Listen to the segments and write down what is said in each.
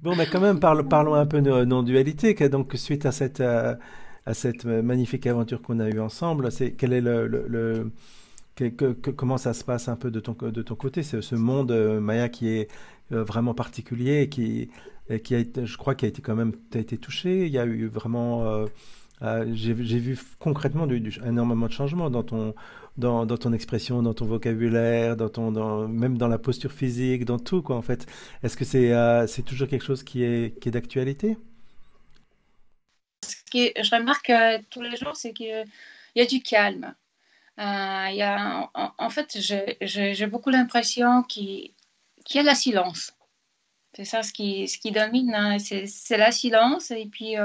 Bon, mais quand même, parlons un peu de non-dualité. Donc, suite à cette magnifique aventure qu'on a eue ensemble, quel est comment ça se passe un peu de ton côté, ce monde Maya qui est vraiment particulier et qui a été, je crois, qui a été quand même, t'as été touché. Il y a eu vraiment, j'ai vu concrètement énormément de changements dans ton expression, dans ton vocabulaire, même dans la posture physique, dans tout, quoi, en fait. Est-ce que c'est toujours quelque chose qui est d'actualité? Ce que je remarque tous les jours, c'est qu'il y a du calme. Il y a, en fait, j'ai beaucoup l'impression qu'il y a la silence. C'est ça ce qui domine, hein, c'est la silence. Et puis,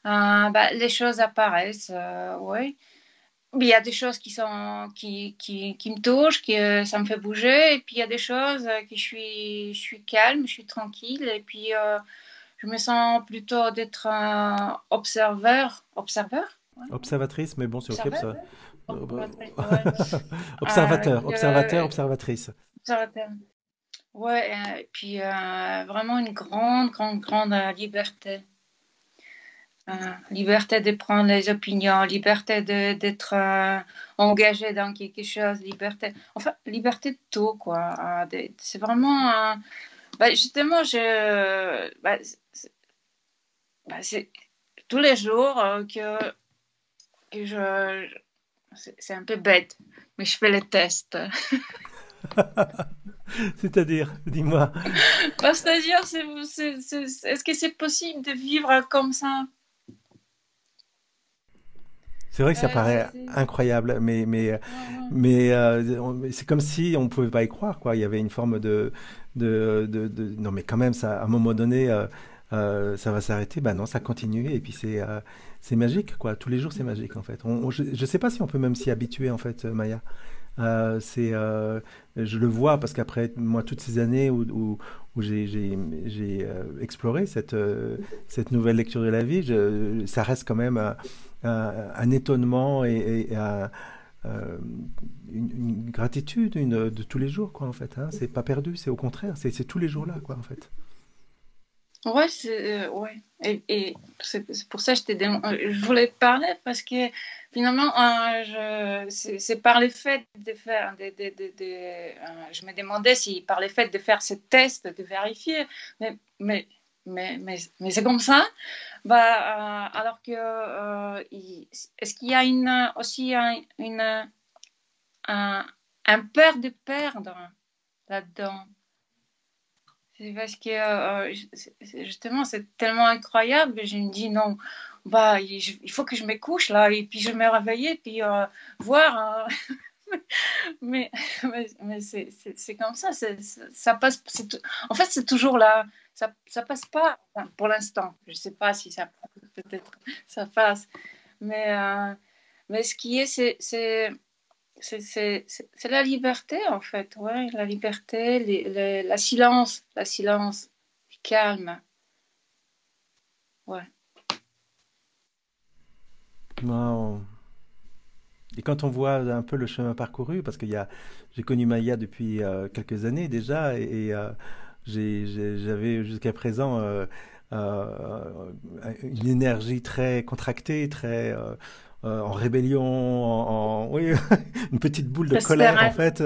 bah, les choses apparaissent, ouais. Il y a des choses qui me touchent, ça me fait bouger. Et puis, il y a des choses que je suis calme, je suis tranquille. Et puis, je me sens plutôt d'être un observeur, ouais, Observatrice, mais bon, c'est ok, observateur, ça. ouais. Observateur, observatrice. Observateur. Ouais, et puis vraiment une grande liberté. Liberté de prendre les opinions, liberté d'être engagé dans quelque chose, liberté, enfin, liberté de tout, quoi. C'est vraiment, bah, justement, c'est tous les jours que c'est un peu bête, mais je fais les tests. C'est-à-dire, dis-moi. Bah, c'est-à-dire, est-ce que c'est possible de vivre comme ça? C'est vrai que ça paraît C'est... incroyable, Ouais, ouais. mais c'est comme si on pouvait pas y croire, quoi. Il y avait une forme non, mais quand même, ça, à un moment donné, ça va s'arrêter. Ben non, ça continue, et puis c'est magique, quoi. Tous les jours, c'est magique, en fait. Je sais pas si on peut même s'y habituer, en fait, Maya. C'est, je le vois parce qu'après moi toutes ces années où exploré cette nouvelle lecture de la vie, ça reste quand même un étonnement et euh, une gratitude de tous les jours, quoi, en fait. Hein. C'est pas perdu, c'est au contraire, c'est tous les jours là, quoi, en fait. Ouais, ouais. Et c'est pour ça que je voulais te parler parce que finalement, c'est par le fait de faire, je me demandais si par le fait de faire ce test, de vérifier, mais, mais, mais c'est comme ça, bah, alors que, est-ce qu'il y a aussi un, un peur de perdre là-dedans? C'est parce que justement, c'est tellement incroyable. Je me dis non, bah, il faut que je me couche là et puis je me réveiller puis voir. Mais mais c'est comme ça. Ça passe. En fait, c'est toujours là. Ça passe pas enfin, pour l'instant. Je sais pas si ça peut-être ça passe. Mais, mais ce qui est, c'est la liberté, en fait, ouais, la liberté, la silence, le calme, ouais. Non. Et quand on voit un peu le chemin parcouru, parce j'ai connu Maya depuis quelques années déjà, j'avais jusqu'à présent une énergie très contractée, très en rébellion, oui, une petite boule de Très colère en serein. fait.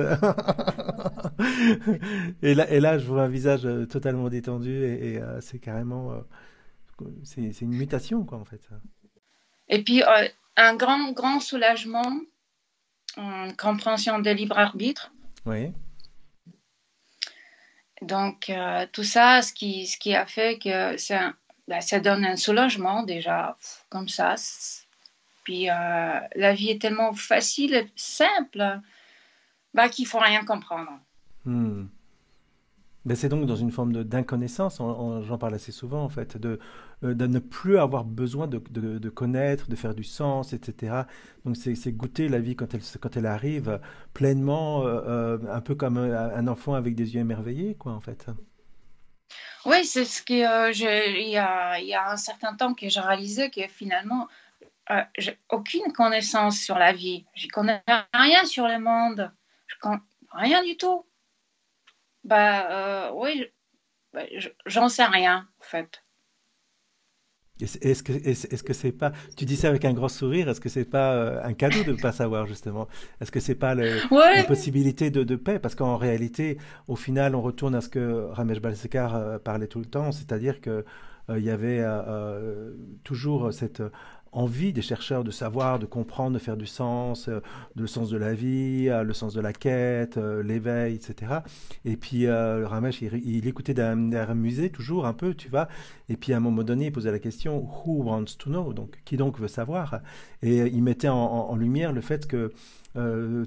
Et là, je vois un visage totalement détendu c'est carrément, c'est une mutation quoi en fait. Et puis, un grand soulagement, une compréhension de libre arbitre. Oui. Donc, tout ça, ce qui a fait que bah, ça donne un soulagement déjà, comme ça. Puis, la vie est tellement facile, simple, bah, qu'il faut rien comprendre. Hmm. Ben, c'est donc dans une forme d'inconnaissance, j'en parle assez souvent en fait, de ne plus avoir besoin de connaître, de faire du sens, etc. Donc c'est goûter la vie quand elle arrive pleinement, un peu comme un enfant avec des yeux émerveillés, quoi, en fait. Oui, c'est ce que il y a un certain temps que j'ai réalisé que finalement, j'ai aucune connaissance sur la vie. Je connais rien sur le monde. Je connais rien du tout. Bah oui, j'en sais rien, en fait. Est-ce que c'est pas, tu dis ça avec un grand sourire, est-ce que c'est pas un cadeau de ne pas savoir justement? Est-ce que c'est pas une Ouais, possibilité de paix? Parce qu'en réalité, au final, on retourne à ce que Ramesh Balsekar parlait tout le temps, c'est-à-dire que il y avait toujours cette envie des chercheurs de savoir, de comprendre, de faire du sens, le sens de la vie, le sens de la quête, l'éveil, etc. Et puis Ramesh, il écoutait d'un musée toujours un peu, tu vois. Et puis à un moment donné, il posait la question Who wants to know? Donc, qui donc veut savoir? Et il mettait en lumière le fait que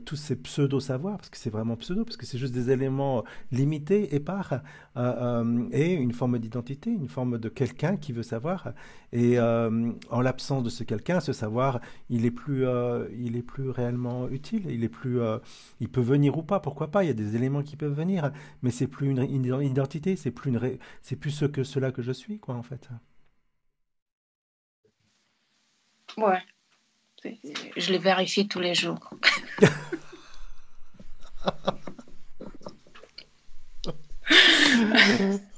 tous ces pseudo-savoirs, parce que c'est vraiment pseudo, parce que c'est juste des éléments limités, épars, et une forme d'identité, une forme de quelqu'un qui veut savoir. Et en l'absence de ce quelqu'un, ce savoir, il est plus réellement utile. Il peut venir ou pas, pourquoi pas? Il y a des éléments qui peuvent venir, mais c'est plus une identité, c'est plus cela que je suis, quoi, en fait. ouais, je les vérifie tous les jours.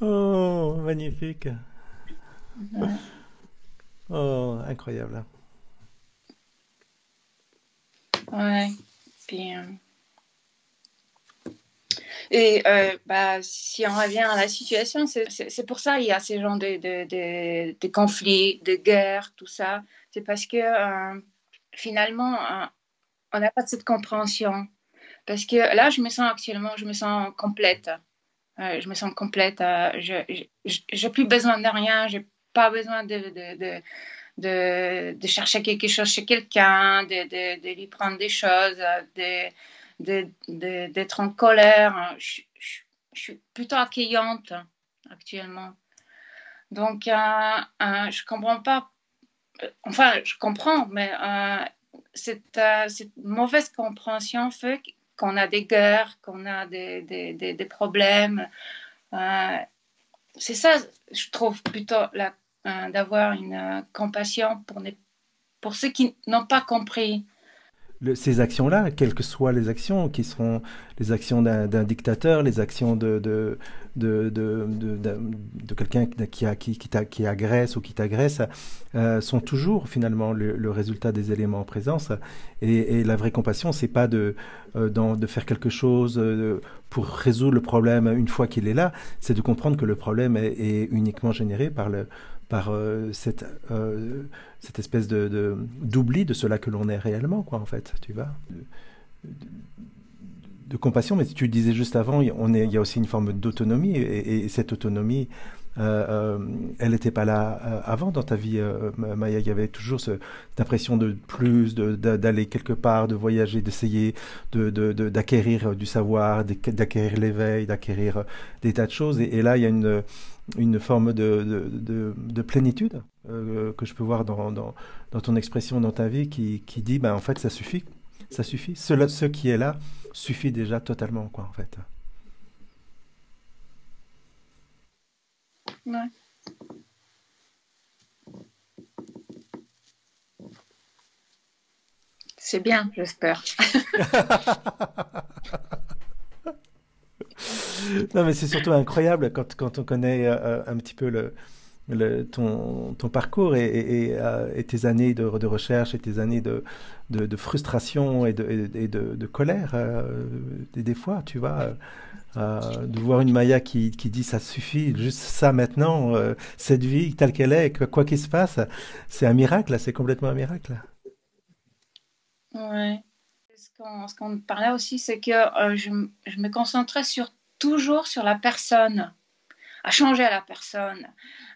Oh, magnifique. Oh, incroyable. Ouais. Puis, bah, si on revient à la situation, c'est pour ça qu'il y a ces genres de conflits, de guerres, tout ça. C'est parce que finalement, on n'a pas de cette compréhension. Parce que là, je me sens complète. Je me sens complète. Je n'ai plus besoin de rien. Je n'ai pas besoin de chercher quelque chose chez quelqu'un, de lui prendre des choses, d'être en colère. Je suis plutôt accueillante actuellement. Donc, je comprends pas. Enfin, je comprends, mais cette mauvaise compréhension fait qu'on a des guerres, qu'on a des problèmes. Euh, c'est ça, je trouve plutôt d'avoir une compassion pour ceux qui n'ont pas compris. Ces actions-là, quelles que soient les actions, qui seront les actions d'un dictateur, les actions de quelqu'un qui agresse ou qui t'agresse, sont toujours finalement le résultat des éléments en présence. Et la vraie compassion, c'est pas de faire quelque chose pour résoudre le problème une fois qu'il est là, c'est de comprendre que le problème est uniquement généré par cette espèce d'oubli de cela que l'on est réellement, quoi, en fait, tu vois. De compassion, mais tu disais juste avant, il y a aussi une forme d'autonomie, et cette autonomie, elle n'était pas là avant dans ta vie, Maya. Il y avait toujours cette impression de plus, d'aller quelque part, de voyager, d'essayer d'acquérir du savoir, d'acquérir l'éveil, d'acquérir des tas de choses. Et là, il y a une forme de plénitude que je peux voir dans ton expression, dans ta vie, qui dit, ben, en fait, ça suffit. Ça suffit. Ce qui est là suffit déjà totalement, quoi, en fait. Ouais. C'est bien, j'espère. Non, mais c'est surtout incroyable quand on connaît un petit peu ton parcours et tes années de recherche et tes années de frustration et de colère. Des fois, tu vois, de voir une Maya qui dit ça suffit, juste ça maintenant, cette vie telle qu'elle est, quoi qu'il se passe, c'est un miracle, c'est complètement un miracle. Ouais. Ce qu'on parlait aussi, c'est que je me concentrais toujours sur la personne, à changer la personne,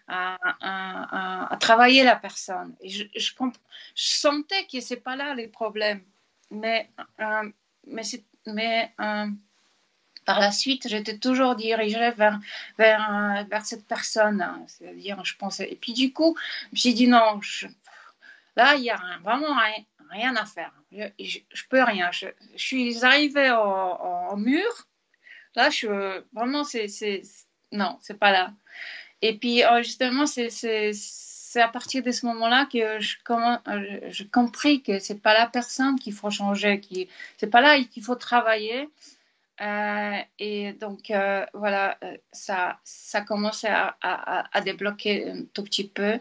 à travailler la personne. Et je sentais que c'est pas là les problèmes. Mais, mais par la suite, j'étais toujours dirigée vers cette personne. C'est-à-dire, je pensais. Et puis du coup, j'ai dit non, là, il y a vraiment rien à faire. Je peux rien. Je suis arrivée au mur. Là, vraiment, non, c'est pas là. Et puis, justement, c'est à partir de ce moment-là que je compris que c'est pas la personne qu'il faut changer, c'est pas là qu'il faut travailler. Et donc, voilà, ça commençait à débloquer un tout petit peu.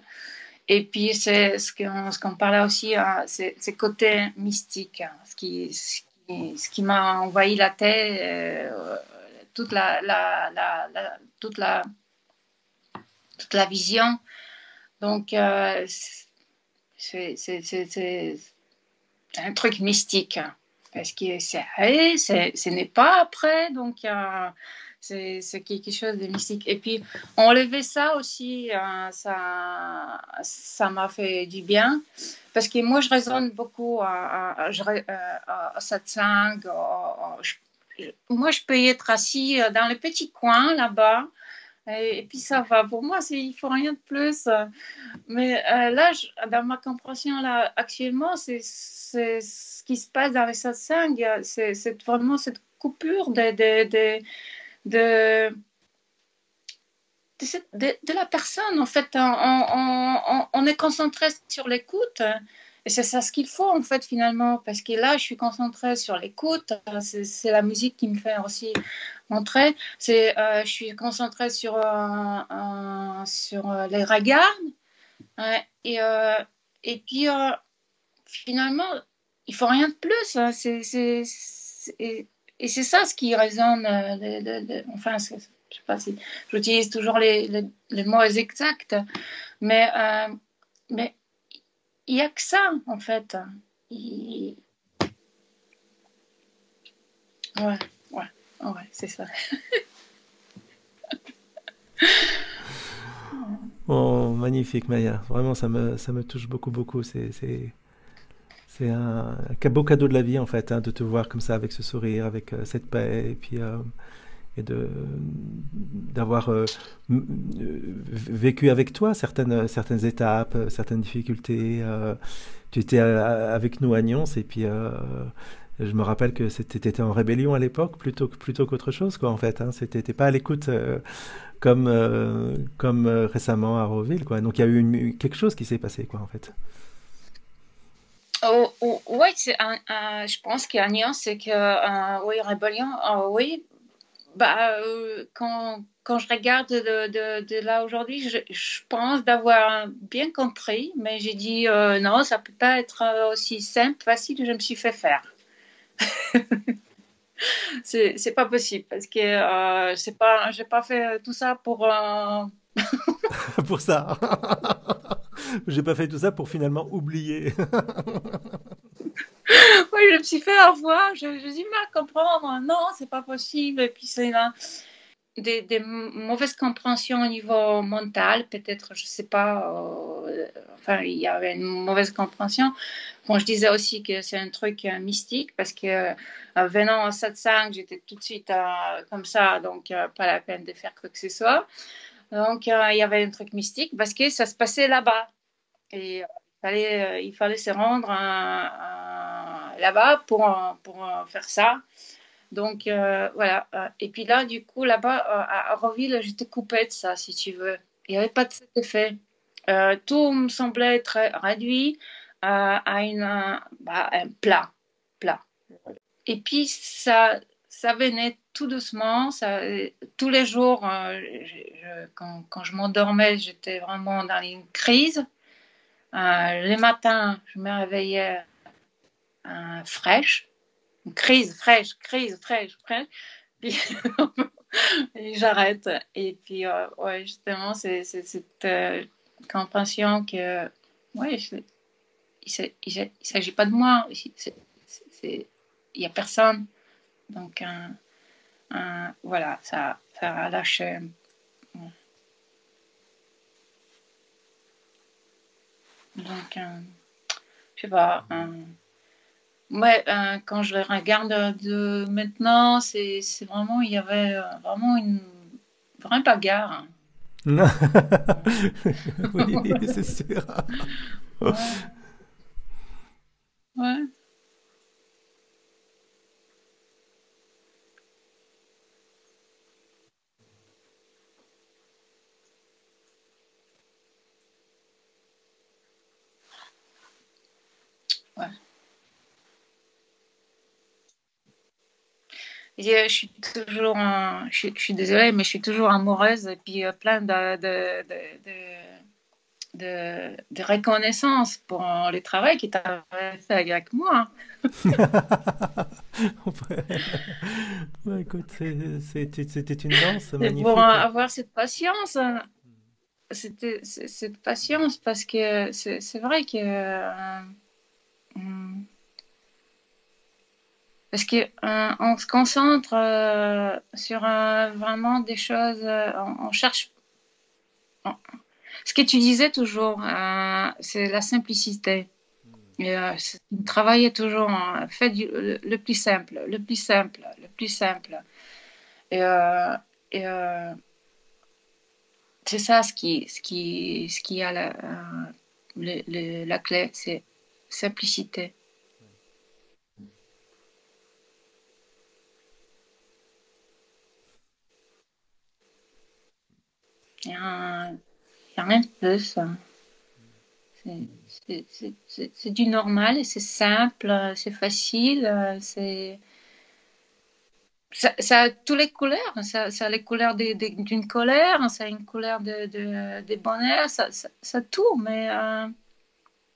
Et puis, c'est ce qu'on parlait aussi, c'est côté mystique, hein, ce qui m'a envahi la tête, toute toute la vision. Donc, c'est un truc mystique, hein, parce que ce n'est pas après, donc c'est quelque chose de mystique. Et puis, enlever ça aussi, ça m'a fait du bien, parce que moi, je raisonne beaucoup à satsang. Moi, je peux y être assis dans le petit coin là-bas, et puis ça va. Pour moi, il faut rien de plus. Mais là, dans ma compréhension là, actuellement, c'est ce qui se passe dans les satsangs. C'est vraiment cette coupure de, de la personne. En fait, on est concentré sur l'écoute. Et c'est ça ce qu'il faut, en fait, finalement. Parce que là, je suis concentrée sur l'écoute. C'est la musique qui me fait aussi montrer. Je suis concentrée sur les regards. Ouais, et puis, finalement, il faut rien de plus, hein. Et c'est ça ce qui résonne. Enfin, je sais pas si j'utilise toujours les mots exacts, mais mais il n'y a que ça, en fait. Il- Ouais, ouais, ouais, c'est ça. Oh, magnifique, Maya. Vraiment, ça me touche beaucoup, beaucoup. C'est un beau cadeau de la vie, en fait, hein, de te voir comme ça, avec ce sourire, avec cette paix, et puis et d'avoir vécu avec toi certaines étapes, certaines difficultés. Tu étais avec nous à Nyons, et puis je me rappelle que t'étais en rébellion à l'époque, plutôt qu'autre chose, quoi, en fait. Hein. T'étais pas à l'écoute comme récemment à Roville, quoi. Donc il y a eu quelque chose qui s'est passé, quoi, en fait. Oh, oh, oui, je pense qu'il y a une nuance, c'est que, oui, rébellion, oui. Bah, quand je regarde de là aujourd'hui, je pense d'avoir bien compris, mais j'ai dit non, ça peut pas être aussi simple, facile que je me suis fait faire. C'est pas possible parce que j'ai pas fait tout ça pour. Pour ça. J'ai pas fait tout ça pour finalement oublier. Oui, je me suis fait avoir. J'ai du mal à comprendre. Non, c'est pas possible. Et puis c'est là. Des mauvaises compréhensions au niveau mental, peut-être, je sais pas, enfin, il y avait une mauvaise compréhension. Bon, je disais aussi que c'est un truc mystique parce que venant en satsang, j'étais tout de suite comme ça, donc pas la peine de faire quoi que ce soit. Donc, il y avait un truc mystique parce que ça se passait là-bas et il fallait se rendre là-bas pour faire ça. Donc voilà. Et puis là, du coup, là-bas, à Roville, j'étais coupée de ça, si tu veux. Il n'y avait pas de cet effet. Tout me semblait très réduit à un plat. Et puis ça venait tout doucement. Tous les jours, quand je m'endormais, j'étais vraiment dans une crise. Les matins, je me réveillais fraîche. Une crise fraîche. Puis, et j'arrête. Et puis, ouais, justement, c'est cette compréhension que, ouais, il s'agit pas de moi. Il y a personne. Donc, voilà, ça relâche. Donc, je sais pas. Ouais, quand je les regarde de maintenant, c'est vraiment, il y avait vraiment une vraie bagarre. Oui, c'est sûr. Ouais, ouais, ouais. Je suis toujours, je suis désolée, mais je suis toujours amoureuse et puis plein de reconnaissance pour le travail que tu as fait avec moi. Ouais, écoute, c'était une danse Et pour magnifique. avoir cette patience, cette patience, parce que c'est vrai que hum, parce que on se concentre sur vraiment des choses, on cherche. Ce que tu disais toujours, c'est la simplicité. Et, travailler toujours, fait le plus simple, le plus simple, le plus simple. Et, et, c'est ça ce qui a la clé, c'est simplicité. Il y a, il y a rien de plus. C'est du normal et c'est simple, c'est facile, ça a toutes les couleurs. Ça a les couleurs d'une colère, ça a une couleur de bonheur, ça tout, mais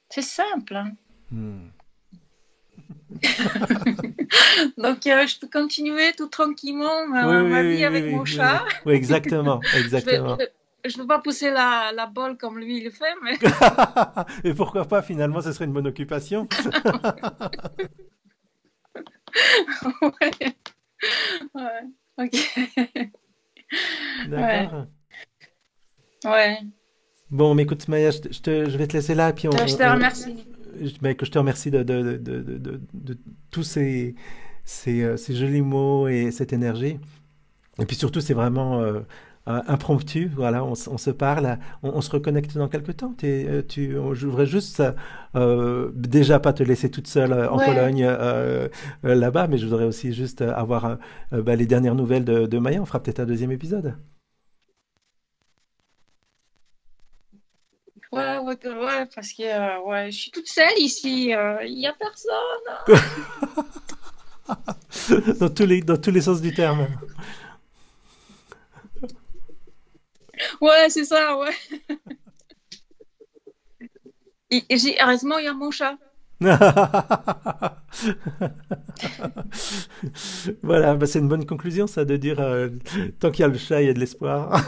c'est simple, hein. Hmm. Donc, je peux continuer tout tranquillement Oui, oui, ma vie oui, oui, avec oui, mon oui, oui, chat. oui, exactement, Je vais, exactement. je vais pas pousser la balle comme lui il le fait, mais Et pourquoi pas, finalement, ce serait une bonne occupation? ouais, ouais, ok, ouais, D'accord. ouais. Bon, mais écoute, Maya, je vais te laisser là, et puis Je te remercie. mais que je te remercie de tous ces jolis mots et cette énergie. Et puis surtout, c'est vraiment impromptu. Voilà, on se parle, on se reconnecte dans quelques temps. Je voudrais juste déjà pas te laisser toute seule en Ouais, Pologne là-bas, mais je voudrais aussi juste avoir bah, les dernières nouvelles de Maya. On fera peut-être un deuxième épisode. ouais, parce que ouais, je suis toute seule ici. Il y a personne. Dans tous les sens du terme. Ouais, c'est ça, ouais. Heureusement, il y a mon chat. Voilà, bah c'est une bonne conclusion, ça, de dire tant qu'il y a le chat, il y a de l'espoir.